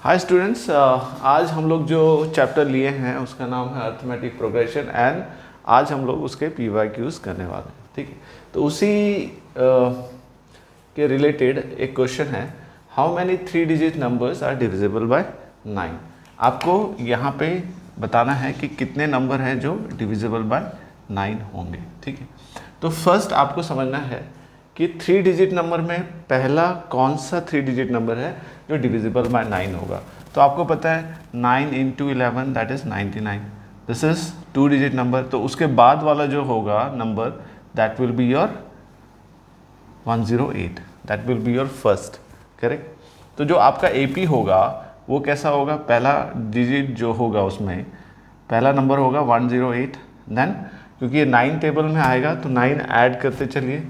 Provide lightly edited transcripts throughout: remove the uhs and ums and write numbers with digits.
Hi students, आज हम लोग जो चैप्टर लिए हैं उसका नाम है अर्थमेटिक प्रोग्रेशन एंड आज हम लोग उसके PYQs करने वाले हैं। ठीक है, तो उसी के रिलेटेड एक क्वेश्चन है, how many 3 digit numbers are divisible by 9। आपको यहाँ पे बताना है कि कितने नंबर हैं जो डिविजिबल बाय 9 होंगे। ठीक है, तो फर्स्ट आपको समझना है कि 3 डिजिट नंबर में पहला कौन सा 3 डिजिट नंबर है जो डिविजिबल बाय 9 होगा। तो आपको पता है 9 into 11 that is 99, this is 2 digit number. तो उसके बाद वाला जो होगा number that will be your 108, that will be your first, correct. तो जो आपका AP होगा वो कैसा होगा, पहला डिजिट जो होगा उसमें पहला नंबर होगा 108, देन क्योंकि ये 9 टेबल में आएगा तो 9 ऐड करते चलिए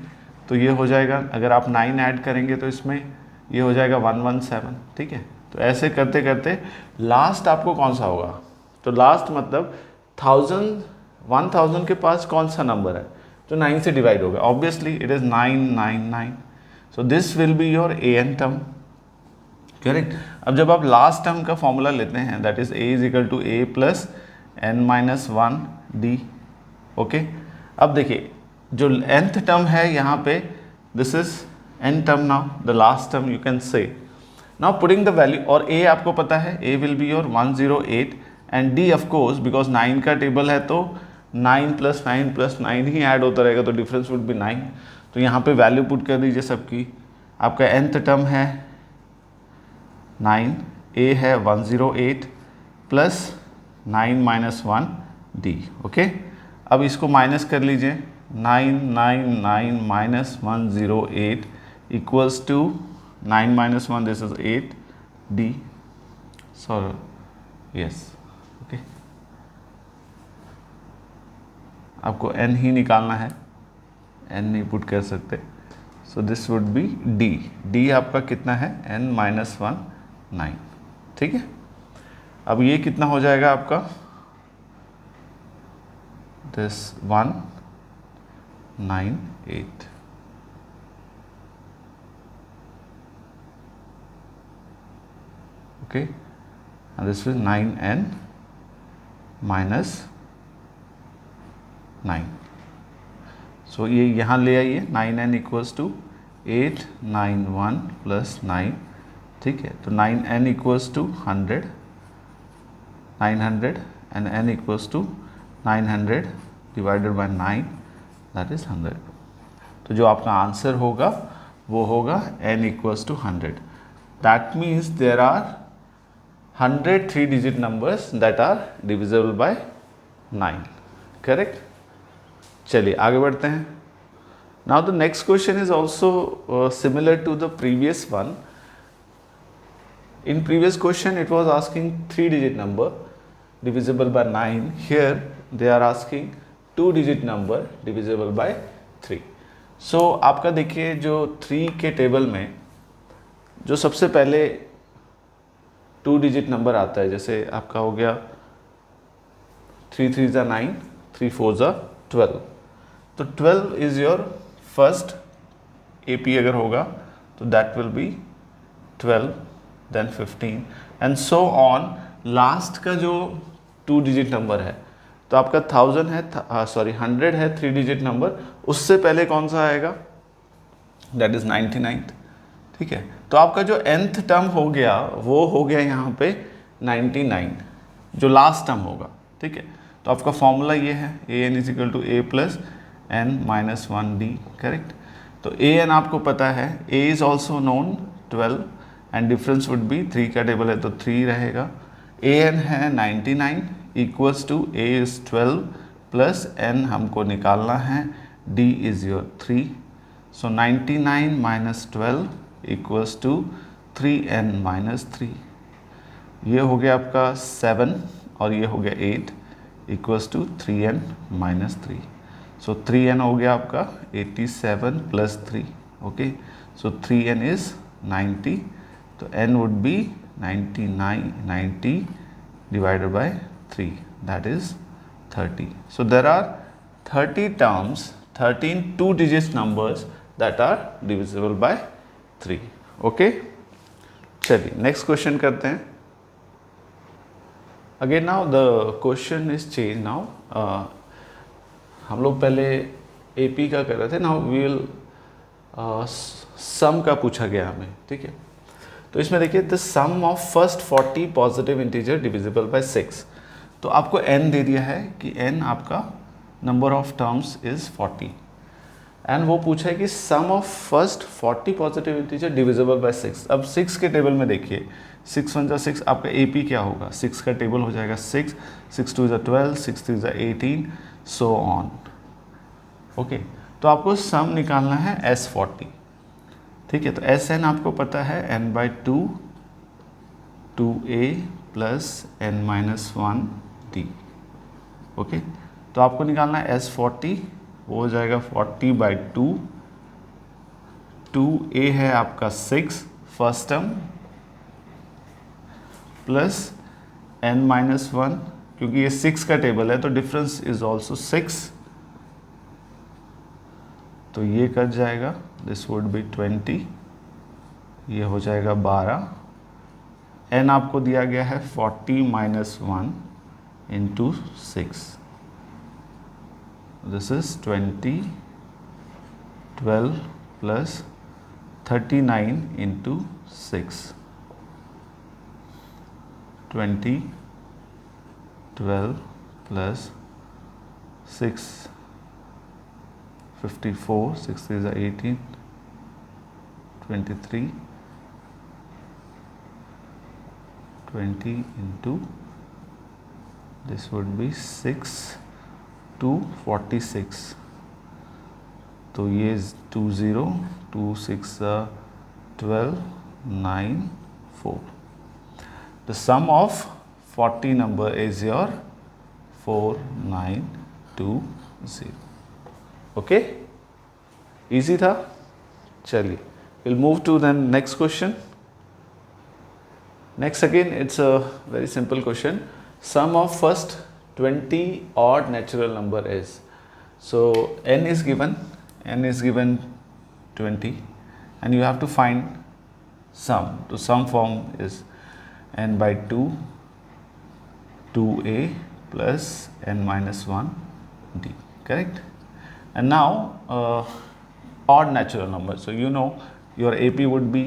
तो ये हो जाएगा, अगर आप 9 ऐड करेंगे तो इसमें ये हो जाएगा 117। ठीक है, तो ऐसे करते करते लास्ट आपको कौन सा होगा, तो लास्ट मतलब 1000 के पास कौन सा नंबर है जो 9 से डिवाइड होगा, obviously it is 999। So this will be your AN term, correct. अब जब आप लास्ट टर्म का फॉर्मूला लेते हैं that is A is equal to A plus n-1D। Okay, अब देखिए जो nth टर्म है यहाँ पे this is n term, now the last term you can say, now putting the value, और A आपको पता है A will be your 108 and D of course because 9 का टेबल है तो 9 प्लस 9 प्लस 9 ही ऐड होता रहेगा तो डिफरेंस वुड बी 9। तो यहाँ पे वैल्यू पुट कर दीजिए सबकी। आपका nth टर्म है 9, A है 108 प्लस 9 माइनस 1D। ओके, अब इसको माइनस कर लीजिए, 999 minus 108 equals to 9 minus 1 this is 8D, sorry yes. Okay, आपको n ही निकालना है, n नहीं पुट कर सकते, so this would be D आपका कितना है n माइनस 1 9। ठीक है, अब ये कितना हो जाएगा आपका, this 198। Okay, and this is 9n minus 9। सो ये यहाँ ले आइए, 9n इक्वल्स टू 891 प्लस 9। ठीक है, तो 9n equals to 100, 900 and n equals to 900 divided by 9 that is 100। तो जो आपका आंसर होगा वो होगा n equals to 100। That means there are 100 3 digit numbers that are divisible by 9, correct. चलिए आगे बढ़ते हैं। Now the next question is also similar to the previous one. In previous question it was asking 3 digit number divisible by 9, here they are asking 2 digit number divisible by 3। so आपका देखिए जो 3 के table में जो सबसे पहले 2 digit number आता है, जैसे आपका हो गया 3 3 ज़ा 9, 3 4 ज़ा 12, तो 12 इज़ योर फर्स्ट AP अगर होगा तो that will be 12 then 15 and so on. Last का जो 2 डिजिट नंबर है तो आपका 1000 है, 100 है 3 डिजिट नंबर, उससे पहले कौन सा आएगा, दैट इज 99। ठीक है, तो आपका जो nth टर्म हो गया वो हो गया यहाँ पे 99 जो लास्ट टर्म होगा। ठीक है, तो आपका फॉर्मूला ये है AN is equal to A plus n minus 1D, correct. तो AN आपको पता है, A is also known 12 and difference would be 3 का टेबल है तो 3 रहेगा। AN है 99 equals to A is 12 plus n हमको निकालना है, D is your 3। So 99 minus 12 equals to 3n minus 3। ये हो गया आपका 7 और ये हो गया 8 equals to 3n minus 3। So 3n हो गया आपका 87 plus 3। Okay, so 3n is 90, तो n would be 90 divided by 3 that is 30। so there are 30 terms, 13 2 digit numbers that are divisible by 3। okay, चलिए नेक्स्ट क्वेश्चन करते हैं। Again now the question is change now. हम लोग पहले AP का कर रहे थे, नाउ वी विल सम का पूछा गया हमें. ठीक है, तो इसमें देखिए the sum of first 40 positive integer divisible by 6. तो आपको n दे दिया है कि n आपका number of terms is 40 and वो पूछा है कि sum of first 40 positive integer divisible by 6. अब 6 के टेबल में देखिए 6 1 6, आपका AP क्या होगा, 6 का टेबल हो जाएगा 6, 6 2 12, 6 3 18, सो ऑन. ओके, तो आपको सम निकालना है S40. ठीक है, तो Sn आपको पता है n/2 2a plus n-1d. Okay, तो आपको निकालना है S40, वो हो जाएगा 40/2. 2a है आपका 6 फर्स्ट टर्म प्लस n-1, क्योंकि ये 6 का टेबल है तो डिफरेंस इज ऑल्सो 6, तो ये कट जाएगा, दिस वुड बी 20, ये हो जाएगा 12. n आपको दिया गया है 40 - 1 into 6, this is 20, 12 plus 39 into 6, 20, 12 plus 6, 54, 6 3 18, 23, 20 into this would be 6 to 46. तो ये 20, 2 6 12, 9 4. The sum of 40 number is your 4920. ओके, इजी था. चलिए, will move to the next question. Next again it's a very simple question. Sum of first 20 odd natural number is, so n is given 20 and you have to find sum. So sum form is n/2 2a plus n-1d, correct? And now odd natural number, so you know your AP would be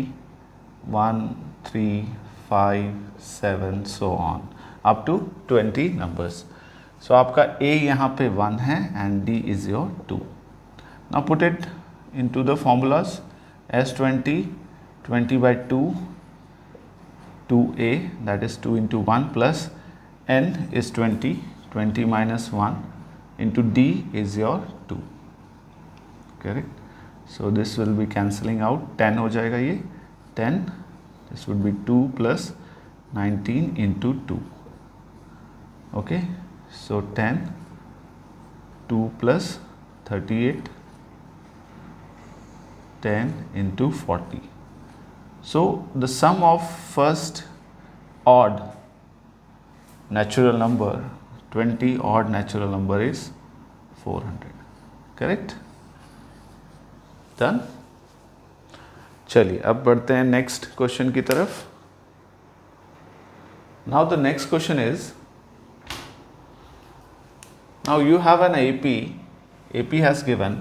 1 3 5 7 so on up to 20 numbers. So आपका A यहाँ पे 1 है and D is your 2. Now put it into the formulas. S20 20/2 2A, that is 2 into 1, plus N is 20 20 minus 1 into D is your 2, correct? So this will be cancelling out, 10 हो जाएगा ये 10. This would be 2 plus 19 into 2. Okay, so 10, 2 plus 38, 10 into 40. So the sum of first odd natural number, 20 odd natural number is 400, correct? Done. चलिए अब बढ़ते हैं next question की तरफ. Now the next question is, now you have an AP has given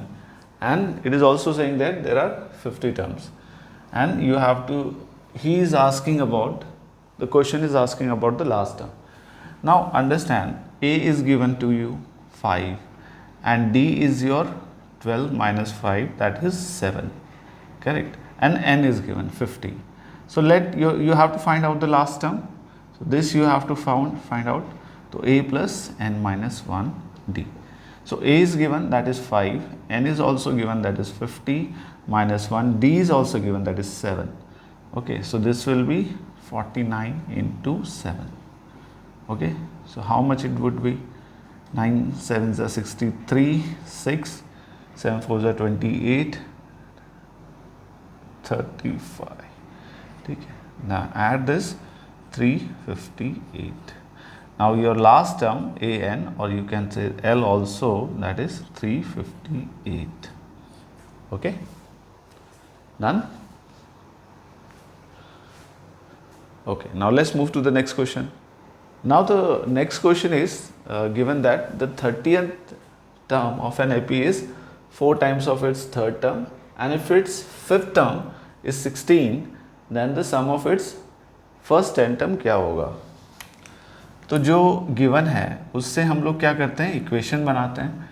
and it is also saying that there are 50 terms and you have to, he is asking about, the question is asking about the last term. Now understand, A is given to you 5 and D is your 12 minus 5, that is 7, correct? And N is given 50. So let you have to find out the last term. So this you have to find out. So A plus N minus 1 D. So A is given, that is 5, N is also given, that is 50 minus 1, D is also given, that is 7. Okay, so this will be 49 into 7. Okay, so how much it would be? 9 7s are 63, 6 7 4s are 28, 35. ठीक है, now add this 358. Now your last term AN, or you can say L also, that is 358. Okay, done. Okay, now let's move to the next question. Now the next question is given that the 30th term of an AP is 4 times of its third term, and if its fifth term is 16, then the sum of its first 10 term क्या होगा? तो जो given है उससे हम लोग क्या करते हैं, इक्वेशन बनाते हैं.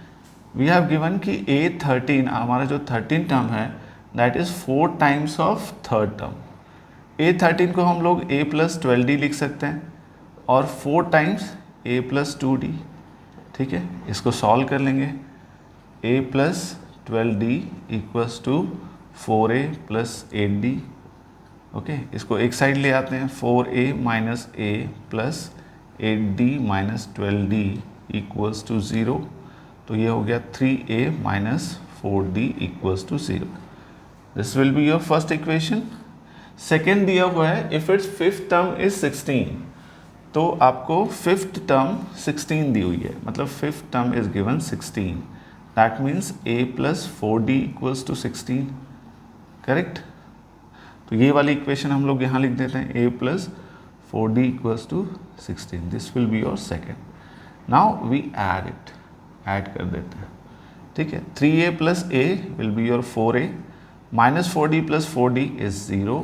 वी हैव गिवन कि A13 हमारा जो 13 टर्म है that is 4 times of third term. A13 को हम लोग A प्लस 12D लिख सकते हैं और 4 टाइम्स A प्लस 2D. ठीक है, इसको सॉल्व कर लेंगे. A plus 12D equals to 4A plus 8D. Okay, इसको एक साइड ले आते हैं. 4A minus A plus 8D minus 12D equals to 0. तो ये हो गया 3A minus 4D equals to 0. This will be your first equation. Second दिया हुआ है if its fifth term is 16, तो आपको फिफ्थ टर्म 16 दी हुई है, मतलब fifth term is given 16. That means A plus 4D equals to 16. Correct. तो ये वाली इक्वेशन हम लोग यहाँ लिख देते हैं, A plus 4D equals to 16. This will be your second. Now we add it, add कर देते हैं. ठीक है, 3A plus A will be your 4A, minus 4D plus 4D is 0,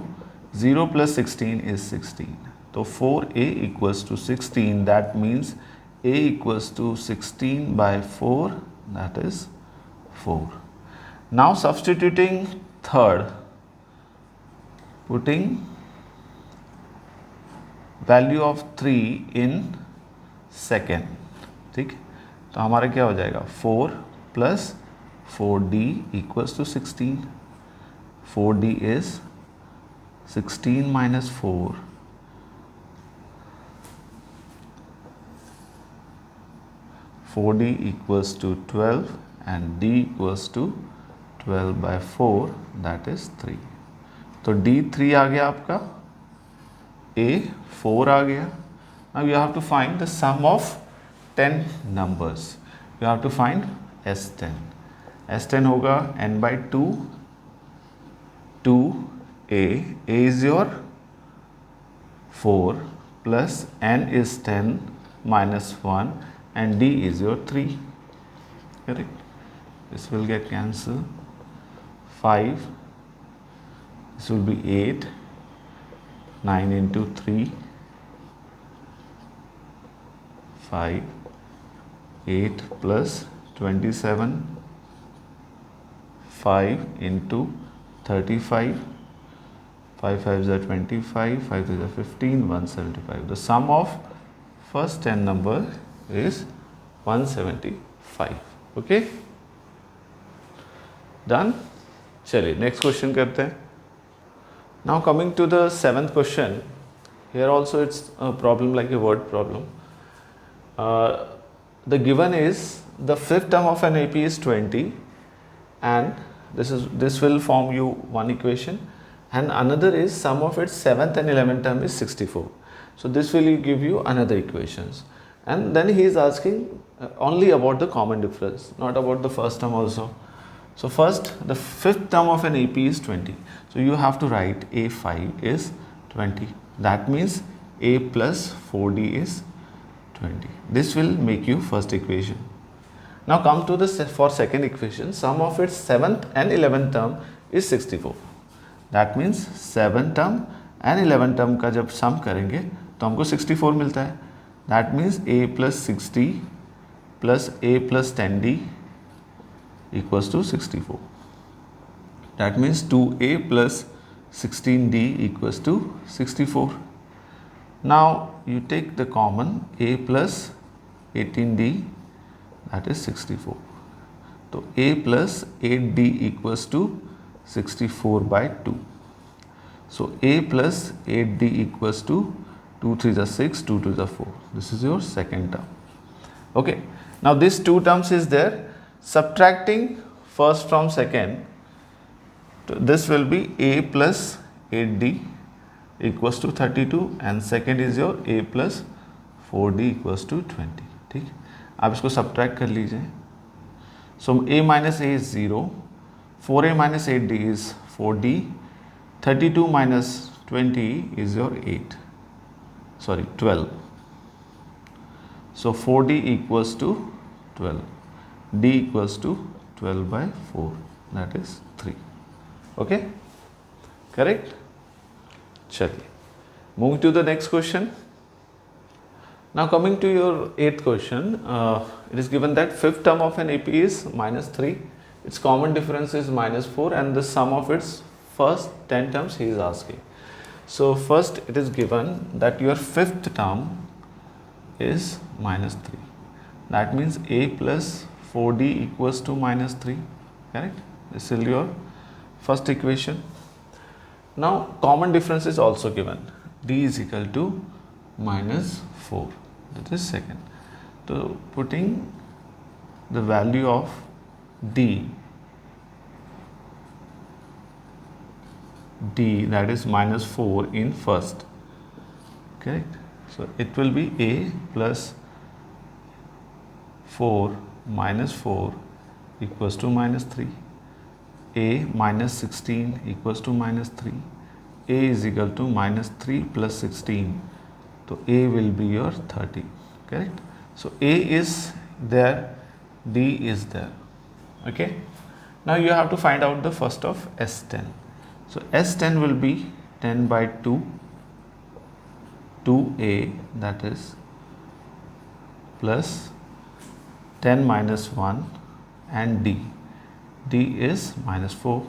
0 plus 16 is 16. तो 4A equals to 16, that means A equals to 16 by 4, that is 4. Now substituting third, putting value of 3 in second. ठीक है, तो हमारा क्या हो जाएगा, 4 plus 4D equals to 16. 4D is 16 minus 4. 4D equals to 12 and D equals to 12 by 4, that is 3. तो D 3 आ गया आपका, A 4 आ गया. Now you have to find the sum of 10 numbers. You have to find S10. S10 होगा n by 2, 2A. A is your 4 plus n is 10 minus 1 and D is your 3. Correct. This will get cancelled. 5. This will be 8. 9 into 3. 5. 8 plus 27, 5 into 35, 5 5s are 25, 5 3s are 15, 175. The sum of first 10 number is 175. Okay, done. चलिए next question करते हैं. Now coming to the seventh question. Here also it's a problem like a word problem. The given is the fifth term of an AP is 20, and this will form you one equation, and another is sum of its 7th and 11th term is 64. So this will give you another equations, and then he is asking only about the common difference, not about the first term also. So first, the fifth term of an AP is 20. So you have to write A5 is 20. That means A plus 4D is 20. This will make you first equation. Now come to the for second equation. Sum of its 7th and 11th term is 64. That means 7th term and 11th term का जब sum करेंगे तो हमको 64 मिलता है. That means A plus 60 plus A plus 10D equals to 64. That means 2A plus 16D equals to 64. Now you take the common, A plus 18D, that is 64. So A plus 8D equals to 64 by 2. So A plus 8D equals to 2 3s are 6, 2 2s are 4. This is your second term. Okay. Now this two terms is there. Subtracting first from second, this will be A plus 8D equals to 32 and second is your A plus 4D equals to 20. ठीक, आप इसको subtract कर लीजिए. सो A minus A is 0, 4A minus 8D is 4D, 32 minus 20 is your 8, sorry 12. So 4d equals to 12. D equals to 12 by 4, that is 3. Okay, correct? Chaliye. Moving to the next question. Now coming to your 8th question, it is given that fifth term of an AP is -3, its common difference is -4, and the sum of its first 10 terms he is asking. So first it is given that your fifth term is -3. That means A plus 4D equals to -3, correct? This is your first equation. Now common difference is also given. D is equal to -4. That is second. So putting the value of D, that is -4 in first, correct? So it will be A plus 4 minus 4 equals to -3. A minus 16 equals to -3. A is equal to -3 plus 16. So A will be your 30, correct? So A is there, D is there. Okay. Now you have to find out the first of S10. So S10 will be 10 by 2, 2A, that is plus 10 minus 1, and D. D is -4.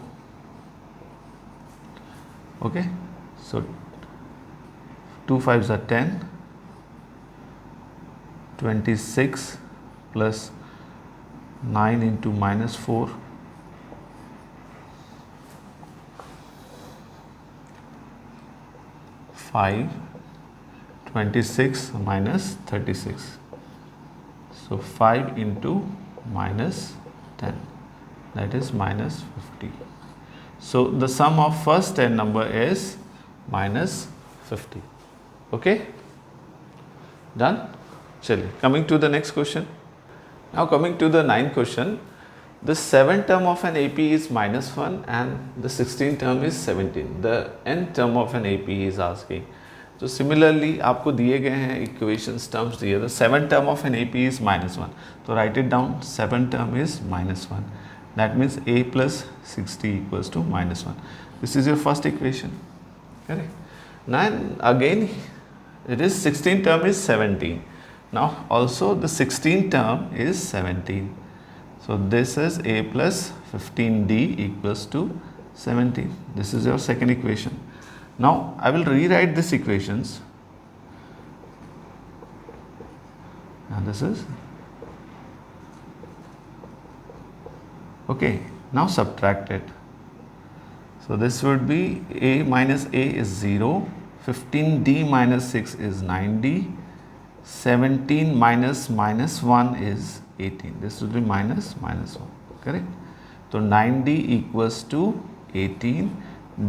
Okay. So 2 5s are 10, 26 plus 9 into -4, 5, 26 minus 36. So 5 into -10, that is -50. So the sum of first 10 number is -50. Okay, done. Chaliye, coming to the next question. Now coming to the 9th question, the 7th term of an AP is -1 and the 16th term is 17. The nth term of an AP is asking. So similarly आपको दिए गए हैं equations terms दिए, the 7th term of an AP is -1. So write it down, 7th term is -1. That means A plus 60 equals to -1. This is your first equation, correct? Now again it is 16th term is 17. Now also the 16th term is 17. So this is A plus 15D equals to 17. This is your second equation. Now I will rewrite these equations. Now this is okay. Now subtract it. So this would be A minus A is 0. 15D minus 6 is 9D. 17 minus -1 is 18. This would be -1, correct? So 9D equals to 18.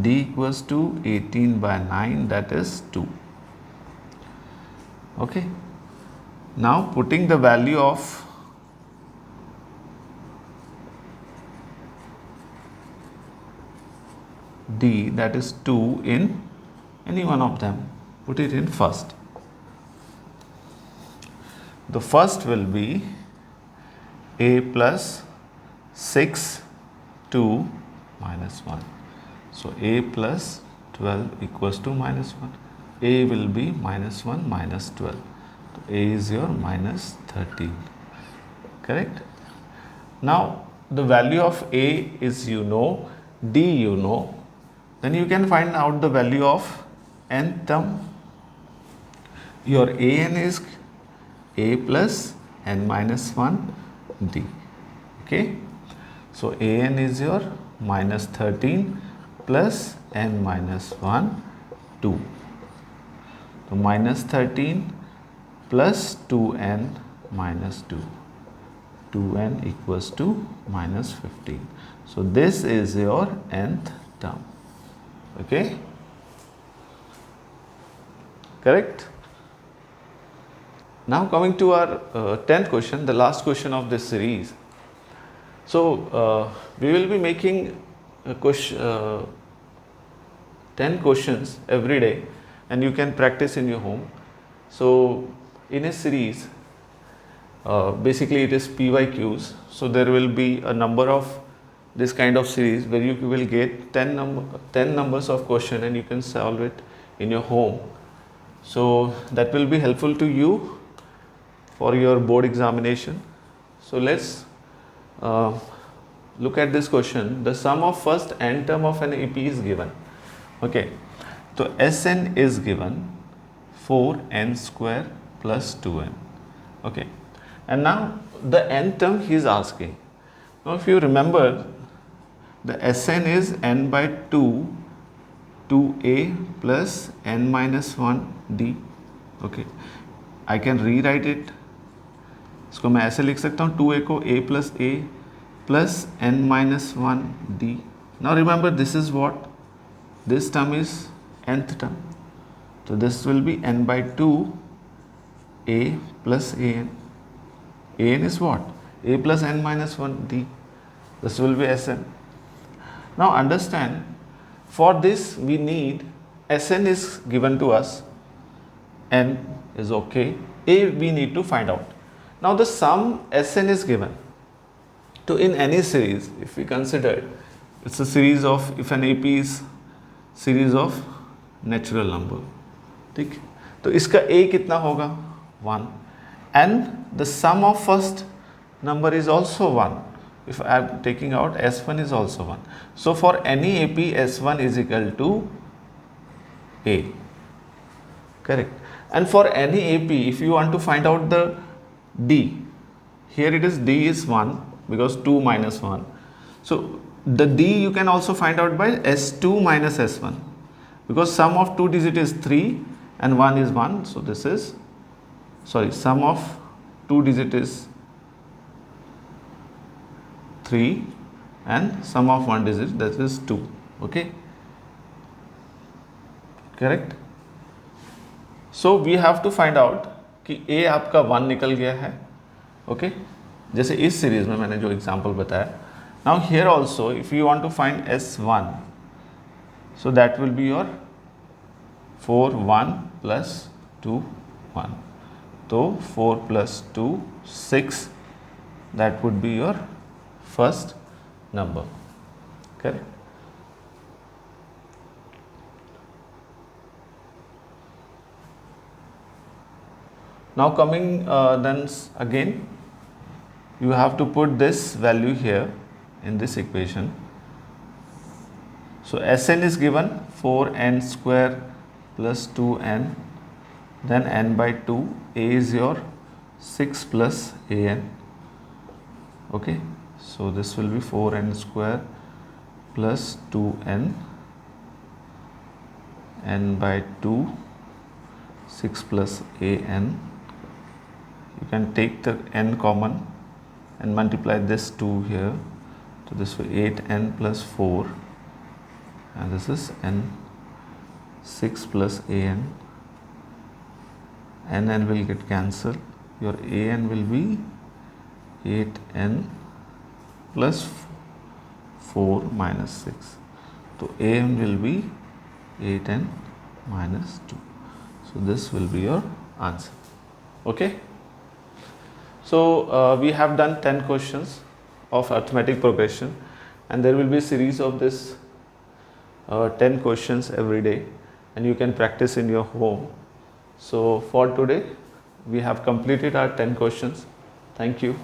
D equals to 18 by 9, that is 2. Okay. Now putting the value of D, that is 2, in any one of them, put it in first. The first will be A plus 6, 2, -1. So A plus 12 equals to -1. A will be -1 minus 12. So A is your -13, correct? Now the value of A is D then you can find out the value of nth term. Your An is A plus n minus 1 D. Okay. So An is your -13 plus n minus 1, 2. So -13 plus 2n minus 2. 2n equals to -15. So this is your nth term. Okay, correct? Now coming to our 10th question, the last question of this series. So we will be making a 10 questions every day, and you can practice in your home. So in a series basically it is PYQs. So there will be a number of this kind of series where you will get 10 numbers of question and you can solve it in your home. So that will be helpful to you for your board examination. So let's look at this question. The sum of first n term of an AP is given. Okay, so Sn is given 4n square plus 2n. Okay, and now the n term he is asking. Now if you remember, the Sn is n by 2 2a plus n minus 1 d. Okay, I can rewrite it. इसको मैं ऐसे लिख सकता हूँ 2a को a plus n minus 1 d. Now remember, this is what? This term is nth term. So this will be n by 2 a plus an. An is what? A plus n minus 1 d. This will be Sn. Now understand, for this we need, Sn is given to us, n is okay, a we need to find out. Now the sum Sn is given. So in any series, if we consider, it's a series of, if an AP is series of natural number, ठीक, तो इसका a कितना होगा? 1, and the sum of first number is also 1. If I am taking out, S1 is also 1. So for any AP, S1 is equal to A. Correct. And for any AP, if you want to find out the D, here it is D is 1 because 2 minus 1. So the D you can also find out by S2 minus S1, because sum of 2 digit is 3 and 1 is 1. So this is, sorry, sum of 2 digit is 3 and sum of 1 digit, that is 2. Okay, correct. So we have to find out कि A आपका 1 निकल गया है. Okay, जैसे इस series में मैंने जो एग्जांपल बताया. Now here also if you want to find S1, so that will be your 4 1 plus 2 1. So 4 plus 2 6, that would be your first number. Correct. Now coming then again, you have to put this value here in this equation. So Sn is given 4n square plus 2n, then n by 2, a is your 6 plus an. Okay, so this will be 4n square plus 2n, n by 2, 6 plus an. You can take the n common and multiply this 2 here. So this will 8n plus 4, and this is n 6 plus an. N will get cancelled. Your an will be 8n plus 4 minus 6. So an will be 8n minus 2. So this will be your answer. Okay. So we have done 10 questions of arithmetic progression, and there will be a series of this 10 questions every day, and you can practice in your home. So for today we have completed our 10 questions. Thank you.